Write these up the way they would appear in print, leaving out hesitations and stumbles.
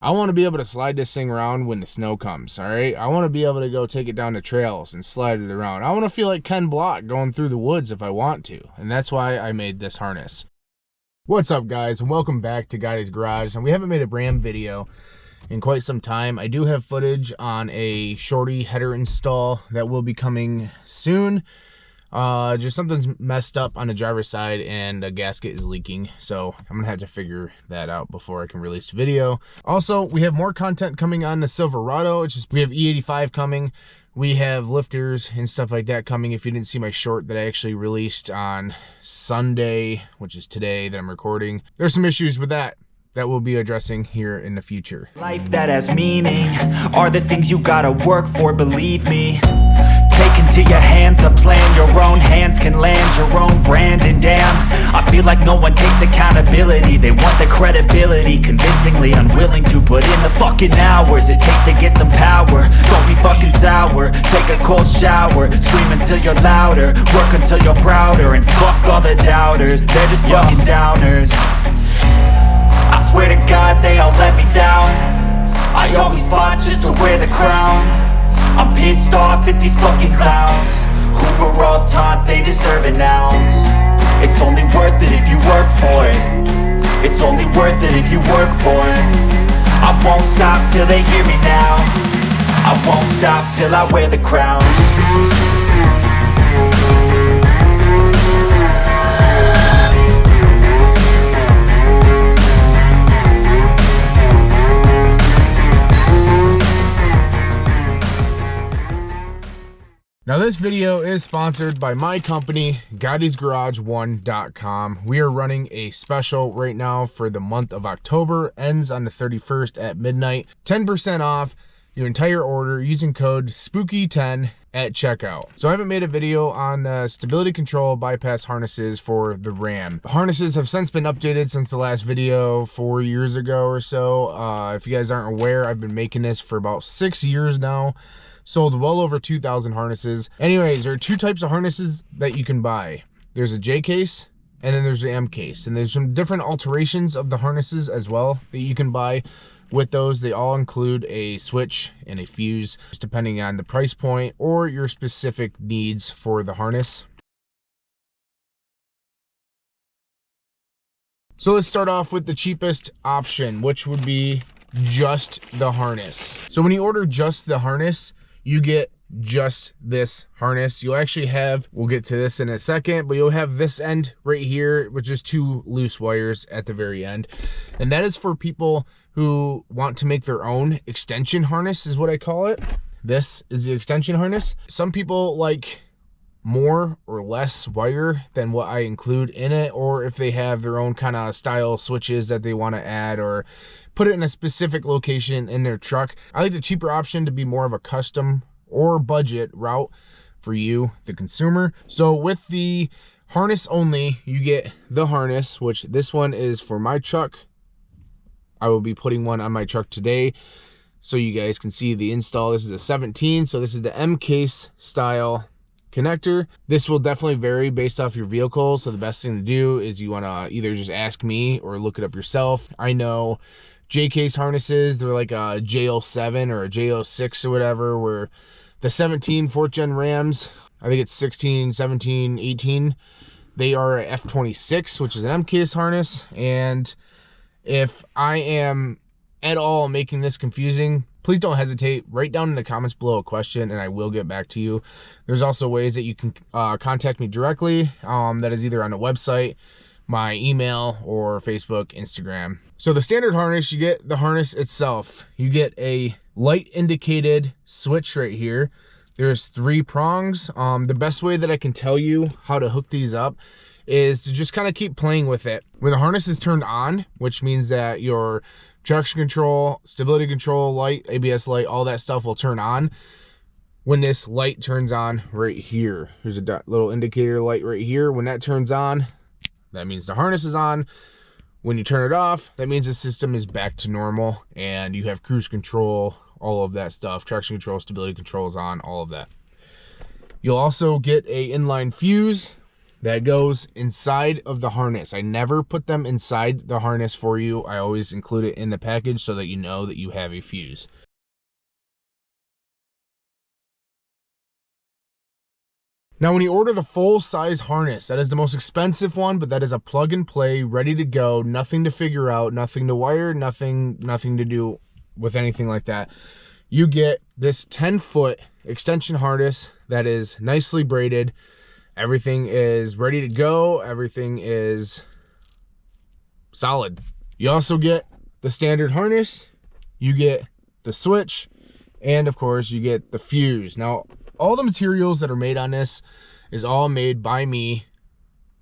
I want to be able to slide this thing around when the snow comes, all right? I want to be able to go take it down the trails and slide it around. I want to feel like Ken Block going through the woods if I want to, and that's why I made this harness. What's up, guys, and welcome back to Gottis Garage. And we haven't made a Bram video in quite some time. I do have footage on a shorty header install that will be coming soon. Just something's messed up on the driver's side and a gasket is leaking, so I'm gonna have to figure that out before I can release the video. Also, we have more content coming on the Silverado. It's just we have E85 coming, we have lifters and stuff like that coming. If you didn't see my short that I actually released on Sunday, which is today that I'm recording, there's some issues with that we'll be addressing here in the future. Life that has meaning are the things you gotta work for, believe me. Take into your hands a plan, your own hands can land your own brand. And damn, I feel like no one takes accountability. They want the credibility, convincingly unwilling to put in the fucking hours it takes to get some power. Don't be fucking sour, take a cold shower, scream until you're louder, work until you're prouder, and fuck all the doubters, they're just fucking downers. I swear to God they all let me down. I always fought just to wear the crown. I'm pissed off at these fucking clowns who were all taught they deserve an ounce. It's only worth it if you work for it. It's only worth it if you work for it. I won't stop till they hear me now. I won't stop till I wear the crown. Now this video is sponsored by my company, GottisGarage1.com. We are running a special right now for the month of October, ends on the 31st at midnight. 10% off your entire order using code SPOOKY10 at checkout. So I haven't made a video on stability control bypass harnesses for the Ram. Harnesses have since been updated since the last video 4 years ago or so. If you guys aren't aware, I've been making this for about 6 years now. Sold well over 2,000 harnesses. Anyways, there are two types of harnesses that you can buy. There's a J case and then there's the M case. And there's some different alterations of the harnesses as well that you can buy with those. They all include a switch and a fuse, just depending on the price point or your specific needs for the harness. So let's start off with the cheapest option, which would be just the harness. So when you order just the harness, you get just this harness. You'll actually have, we'll get to this in a second, but you'll have this end right here, which is 2 loose wires at the very end. And that is for people who want to make their own extension harness, is what I call it. This is the extension harness. Some people like more or less wire than what I include in it, or if they have their own kind of style switches that they want to add or put it in a specific location in their truck. I like the cheaper option to be more of a custom or budget route for you, the consumer. So with the harness only, you get the harness, which this one is for my truck. I will be putting one on my truck today so you guys can see the install. This is a 17, so this is the M case style connector. This will definitely vary based off your vehicle, so the best thing to do is you want to either just ask me or look it up yourself. I know J case harnesses, they're like a J07 or a J06 or whatever, where the 17 4th gen Rams, I think it's 16, 17, 18, they are a F26, which is an M case harness. And if I am at all making this confusing, please don't hesitate. Write down in the comments below a question and I will get back to you. There's also ways that you can contact me directly. That is either on the website, my email, or Facebook, Instagram. So the standard harness, you get the harness itself. You get a light indicated switch right here. There's 3 prongs. The best way that I can tell you how to hook these up is to just kind of keep playing with it. When the harness is turned on, which means that your traction control, stability control, light, ABS light, all that stuff will turn on. When this light turns on right here, there's a little indicator light right here. When that turns on, that means the harness is on. When you turn it off, that means the system is back to normal and you have cruise control, all of that stuff, traction control, stability control is on, all of that. You'll also get a inline fuse that goes inside of the harness. I never put them inside the harness for you. I always include it in the package so that you know that you have a fuse. Now, when you order the full-size harness, that is the most expensive one, but that is a plug-and-play, ready to go, nothing to figure out, nothing to wire, nothing to do with anything like that. You get this 10-foot extension harness that is nicely braided. Everything is ready to go. Everything is solid. You also get the standard harness. You get the switch. And, of course, you get the fuse. Now, all the materials that are made on this is all made by me.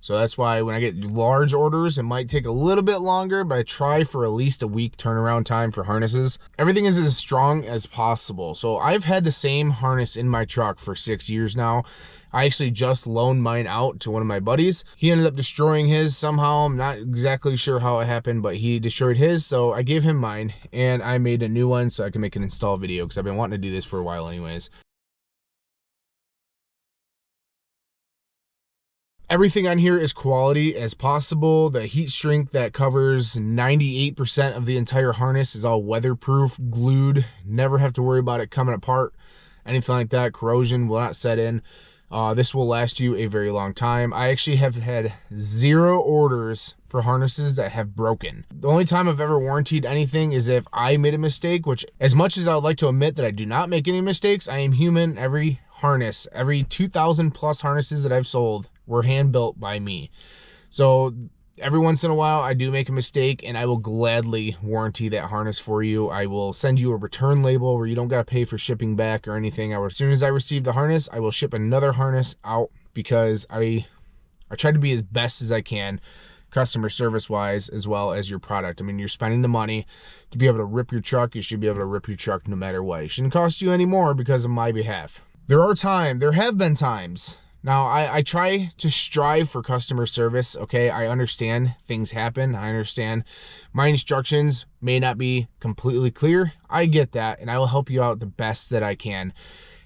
So that's why when I get large orders, it might take a little bit longer, but I try for at least a week turnaround time for harnesses. Everything is as strong as possible. So I've had the same harness in my truck for 6 years now. I actually just loaned mine out to one of my buddies. He ended up destroying his somehow. I'm not exactly sure how it happened, but he destroyed his. So I gave him mine and I made a new one so I can make an install video because I've been wanting to do this for a while anyways. Everything on here is quality as possible. The heat shrink that covers 98% of the entire harness is all weatherproof, glued. Never have to worry about it coming apart, anything like that. Corrosion will not set in. This will last you a very long time. I actually have had 0 orders for harnesses that have broken. The only time I've ever warranted anything is if I made a mistake, which as much as I would like to admit that I do not make any mistakes, I am human. Every harness, every 2,000 plus harnesses that I've sold were hand built by me. So every once in a while I do make a mistake and I will gladly warranty that harness for you. I will send you a return label where you don't got to pay for shipping back or anything. As soon as I receive the harness, I will ship another harness out because I try to be as best as I can customer service wise as well as your product. I mean, you're spending the money to be able to rip your truck. You should be able to rip your truck no matter what. It shouldn't cost you any more because of my behalf. There have been times. Now, I try to strive for customer service, okay? I understand things happen. I understand my instructions may not be completely clear. I get that, and I will help you out the best that I can.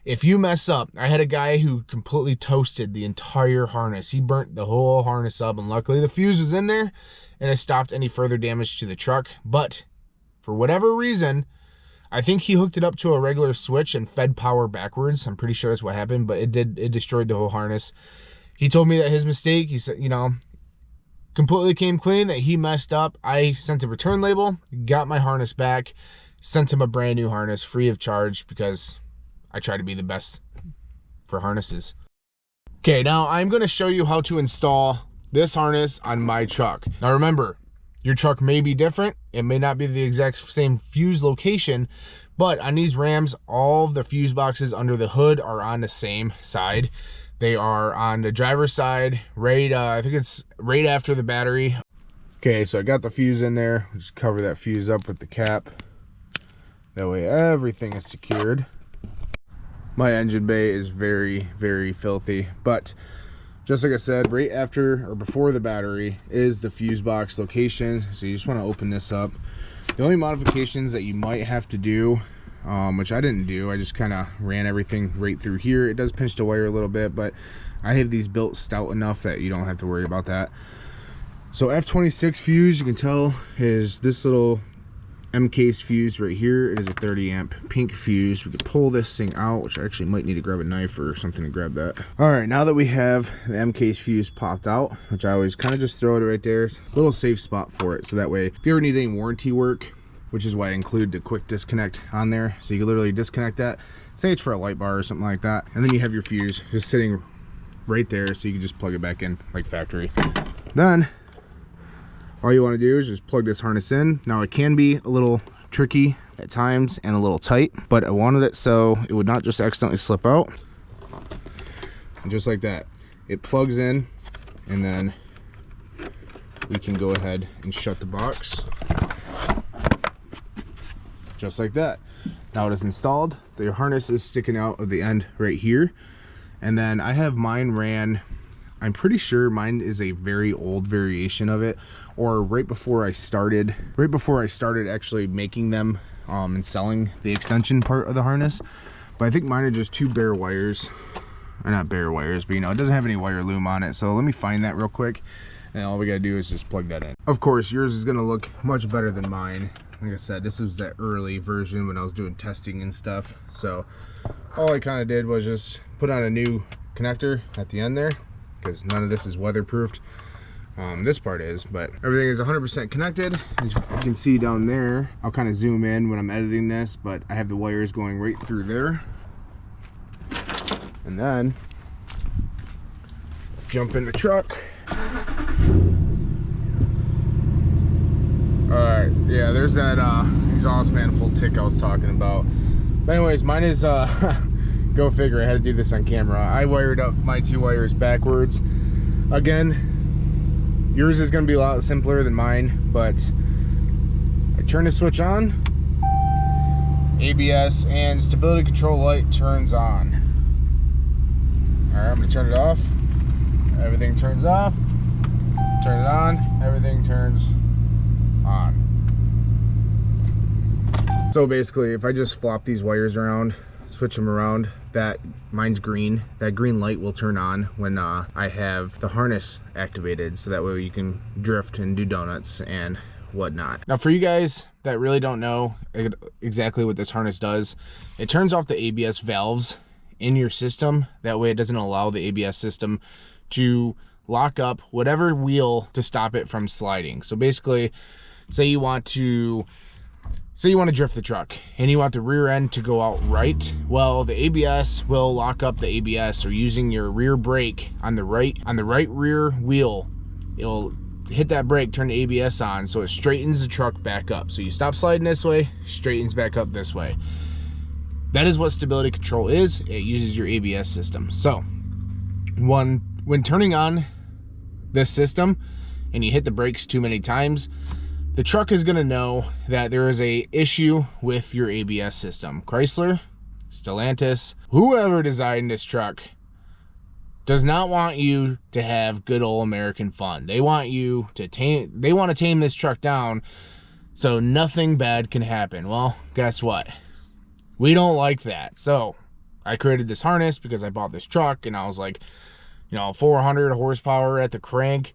If you mess up, I had a guy who completely toasted the entire harness. He burnt the whole harness up, and luckily the fuse was in there, and it stopped any further damage to the truck. But for whatever reason, I think he hooked it up to a regular switch and fed power backwards. I'm pretty sure that's what happened, but it destroyed the whole harness. He told me that his mistake, he said, completely came clean, that he messed up. I sent a return label, got my harness back, sent him a brand new harness free of charge because I try to be the best for harnesses. Okay, now I'm going to show you how to install this harness on my truck. Now remember, your truck may be different. It may not be the exact same fuse location, but on these Rams, all the fuse boxes under the hood are on the same side. They are on the driver's side, right, I think it's right after the battery. Okay, so I got the fuse in there. Just cover that fuse up with the cap. That way everything is secured. My engine bay is very, very filthy, but just like I said, right after or before the battery is the fuse box location. So you just want to open this up. The only modifications that you might have to do, which I didn't do, I just kind of ran everything right through here. It does pinch the wire a little bit, but I have these built stout enough that you don't have to worry about that. So F26 fuse, you can tell, is this little M-case fuse right here. It is a 30 amp pink fuse. We could pull this thing out, which I actually might need to grab a knife or something to grab that. All right, now that we have the M-case fuse popped out, which I always kind of just throw it right there, a little safe spot for it. So that way, if you ever need any warranty work, which is why I include the quick disconnect on there. So you can literally disconnect that, say it's for a light bar or something like that. And then you have your fuse just sitting right there. So you can just plug it back in like factory. Then all you want to do is just plug this harness in. Now it can be a little tricky at times and a little tight, but I wanted it so it would not just accidentally slip out. And just like that, it plugs in, and then we can go ahead and shut the box. Just like that. Now it is installed. The harness is sticking out of the end right here. And then I have mine ran, I'm pretty sure mine is a very old variation of it, or right before I started actually making them and selling the extension part of the harness. But I think mine are just 2 bare wires or not bare wires, but you know, it doesn't have any wire loom on it. So let me find that real quick, and all we gotta do is just plug that in. Of course, yours is gonna look much better than mine. Like I said, this was the early version when I was doing testing and stuff. So all I kind of did was just put on a new connector at the end there, because none of this is weatherproofed. This part is, but everything is 100% connected. As you can see down there, I'll kind of zoom in when I'm editing this, but I have the wires going right through there. And then jump in the truck. Alright, yeah, there's that exhaust manifold tick I was talking about. But anyways, mine is go figure, I had to do this on camera. I wired up my 2 wires backwards. Again, yours is going to be a lot simpler than mine, but I turn the switch on, ABS and stability control light turns on. Alright, I'm going to turn it off. Everything turns off. Turn it on. Everything turns on. So basically, if I just flop these wires around, switch them around, that mine's green, that green light will turn on when I have the harness activated, so that way you can drift and do donuts and whatnot. Now for you guys that really don't know exactly what this harness does, it turns off the ABS valves in your system. That way it doesn't allow the ABS system to lock up whatever wheel to stop it from sliding. So basically, say you want to drift the truck and you want the rear end to go out right. Well, the ABS will lock up the ABS, or using your rear brake on the right rear wheel, it'll hit that brake, turn the ABS on, so it straightens the truck back up. So you stop sliding this way, straightens back up this way. That is what stability control is. It uses your ABS system. So when turning on this system and you hit the brakes too many times, the truck is going to know that there is a issue with your ABS system. Chrysler, Stellantis, whoever designed this truck does not want you to have good old American fun. They want you to tame this truck down so nothing bad can happen. Well, guess what? We don't like that. So I created this harness because I bought this truck and I was like, you know, 400 horsepower at the crank,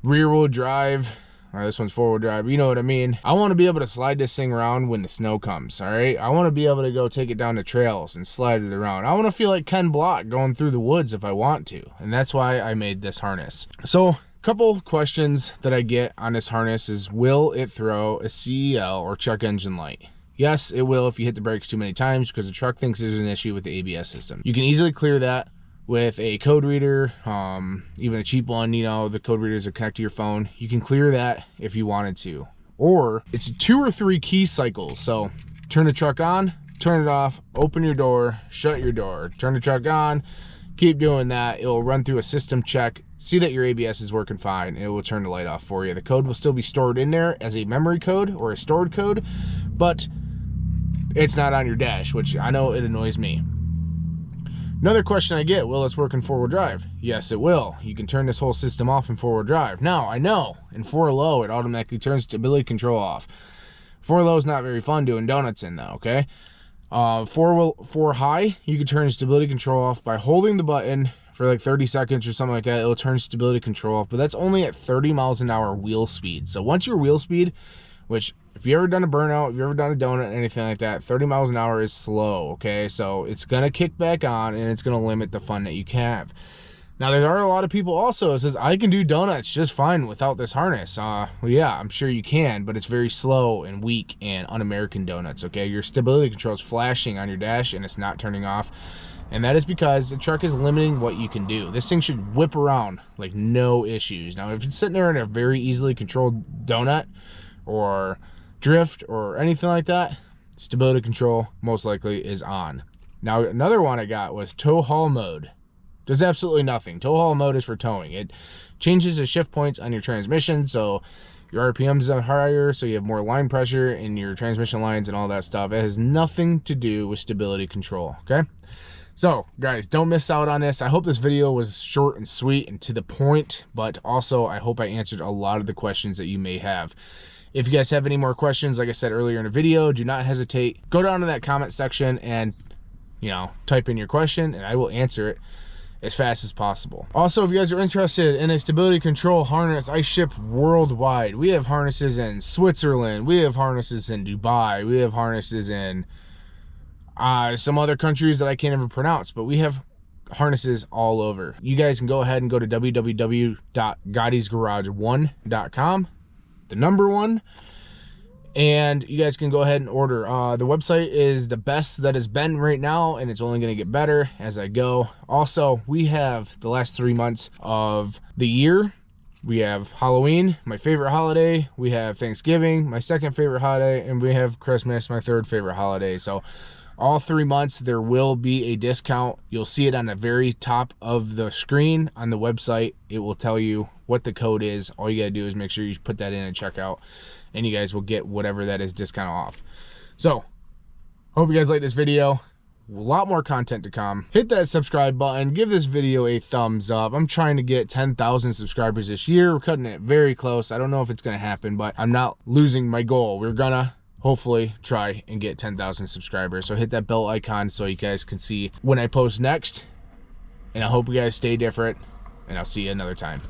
rear wheel drive. All right, this one's 4-wheel drive, you know what I mean. I want to be able to slide this thing around when the snow comes, all right? I want to be able to go take it down the trails and slide it around. I want to feel like Ken Block going through the woods if I want to, and that's why I made this harness. So a couple questions that I get on this harness is, will it throw a CEL or check engine light? Yes, it will if you hit the brakes too many times, because the truck thinks there's an issue with the ABS system. You can easily clear that with a code reader, even a cheap one, you know, the code readers that connect to your phone. You can clear that if you wanted to. Or it's 2 or 3 key cycles. So turn the truck on, turn it off, open your door, shut your door, turn the truck on, keep doing that. It will run through a system check, see that your ABS is working fine, and it will turn the light off for you. The code will still be stored in there as a memory code or a stored code, but it's not on your dash, which I know it annoys me. Another question I get, will this work in 4-wheel drive? Yes, it will. You can turn this whole system off in 4-wheel drive. Now, I know in 4 low, it automatically turns stability control off. 4 low is not very fun doing donuts in though, okay? 4 high, you can turn stability control off by holding the button for like 30 seconds or something like that. It'll turn stability control off, but that's only at 30 miles an hour wheel speed. So once your wheel speed, which if you ever done a burnout, if you ever done a donut, anything like that, 30 miles an hour is slow, okay? So it's going to kick back on and it's going to limit the fun that you can have. Now, there are a lot of people also that says, I can do donuts just fine without this harness. Well, yeah, I'm sure you can, but it's very slow and weak and un-American donuts, okay? Your stability control is flashing on your dash and it's not turning off. And that is because the truck is limiting what you can do. This thing should whip around like no issues. Now, if it's sitting there in a very easily controlled donut or drift or anything like that, stability control most likely is on. Now, another one I got was tow haul mode. Does absolutely nothing. Tow haul mode is for towing. It changes the shift points on your transmission, so your RPMs are higher, so you have more line pressure in your transmission lines and all that stuff. It has nothing to do with stability control, okay? So, guys, don't miss out on this. I hope this video was short and sweet and to the point, but also I hope I answered a lot of the questions that you may have. If you guys have any more questions, like I said earlier in the video, do not hesitate. Go down to that comment section and you know, type in your question and I will answer it as fast as possible. Also, if you guys are interested in a stability control harness, I ship worldwide. We have harnesses in Switzerland, we have harnesses in Dubai, we have harnesses in some other countries that I can't even pronounce, but we have harnesses all over. You guys can go ahead and go to www.gottisgarage1.com, the number 1, and you guys can go ahead and order. The website is the best that has been right now, and it's only going to get better as I go. Also, we have the last 3 months of the year. We have Halloween, my favorite holiday. We have Thanksgiving, my second favorite holiday, and we have Christmas, my third favorite holiday. So all 3 months there will be a discount. You'll see it on the very top of the screen on the website. It will tell you what the code is. All you gotta do is make sure you put that in and check out, and you guys will get whatever that is discount off. So hope you guys like this video. A lot more content to come. Hit that subscribe button, give this video a thumbs up. I'm trying to get 10,000 subscribers this year. We're cutting it very close. I don't know if it's gonna happen, but I'm not losing my goal. We're gonna hopefully try and get 10,000 subscribers. So hit that bell icon so you guys can see when I post next. And I hope you guys stay different, and I'll see you another time.